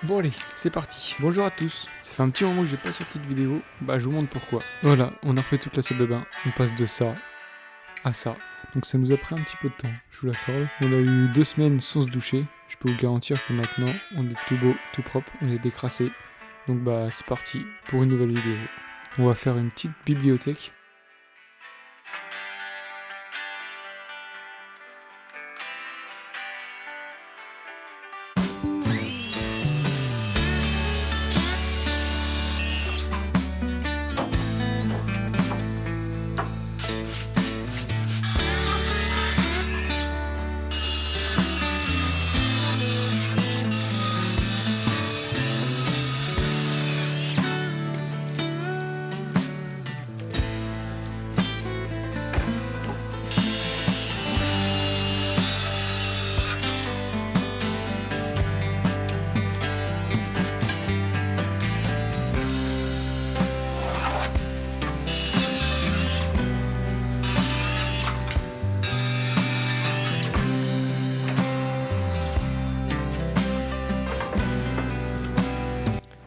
Bon allez, c'est parti. Bonjour à tous. Ça fait un petit moment que j'ai pas sorti de vidéo, je vous montre pourquoi. Voilà, on a refait toute la salle de bain. On passe de ça à ça. Donc ça nous a pris un petit peu de temps, je vous l'accorde. On a eu 2 semaines sans se doucher. Je peux vous garantir que maintenant, on est tout beau, tout propre, on est décrassé. Donc c'est parti pour une nouvelle vidéo. On va faire une petite bibliothèque.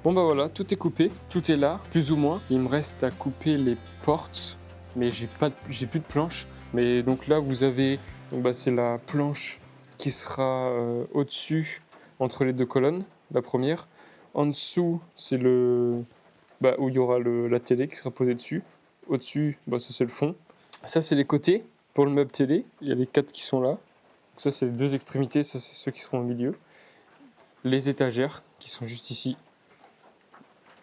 Bon voilà, tout est coupé, tout est là, plus ou moins. Il me reste à couper les portes, mais j'ai plus de planche. Mais donc là vous avez, c'est la planche qui sera au-dessus, entre les deux colonnes, la première. En dessous, c'est où il y aura la télé qui sera posée dessus. Au-dessus, ça c'est le fond. Ça c'est les côtés pour le meuble télé. Il y a les 4 qui sont là. Donc ça c'est les 2 extrémités, ça c'est ceux qui seront au milieu. Les étagères qui sont juste ici.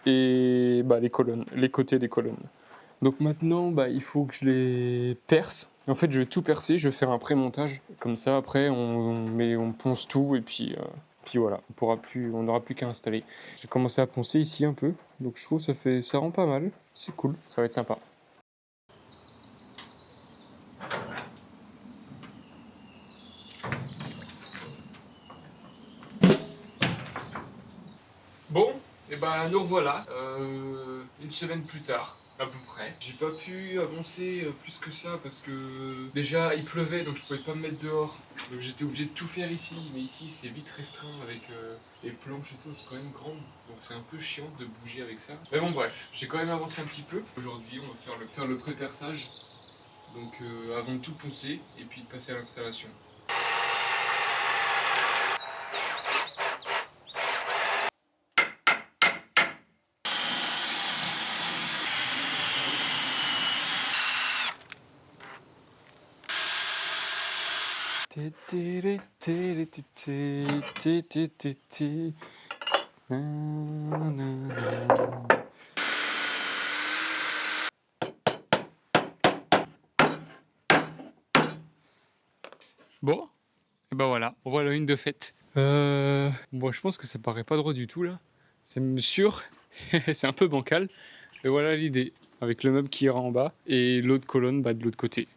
Et les colonnes, les côtés des colonnes. Donc maintenant, il faut que je les perce. En fait, je vais tout percer, je vais faire un pré-montage. Comme ça, après, on ponce tout et puis voilà, on n'aura plus qu'à installer. J'ai commencé à poncer ici un peu, donc je trouve que ça rend pas mal. C'est cool, ça va être sympa. Bon, et nous revoilà, une semaine plus tard, à peu près. J'ai pas pu avancer plus que ça parce que déjà il pleuvait donc je pouvais pas me mettre dehors. Donc j'étais obligé de tout faire ici, mais ici c'est vite restreint avec les planches et tout, c'est quand même grand. Donc c'est un peu chiant de bouger avec ça. Mais bon bref, j'ai quand même avancé un petit peu. Aujourd'hui on va faire le pré-perçage, donc avant de tout poncer et puis de passer à l'installation. Bon, et voilà, voilà une de faite. Je pense que ça paraît pas droit du tout là. C'est sûr, c'est un peu bancal. Mais voilà l'idée, avec le meuble qui ira en bas et l'autre colonne de l'autre côté.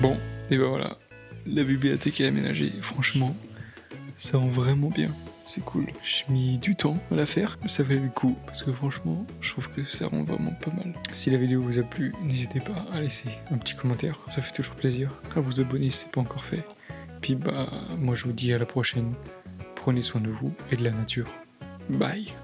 Bon, et voilà, la bibliothèque est aménagée, franchement, ça rend vraiment bien, c'est cool. J'ai mis du temps à la faire, mais ça valait le coup, parce que franchement, je trouve que ça rend vraiment pas mal. Si la vidéo vous a plu, n'hésitez pas à laisser un petit commentaire, ça fait toujours plaisir, à vous abonner si c'est pas encore fait. puis bah moi je vous dis à la prochaine. Prenez soin de vous et de la nature. Bye.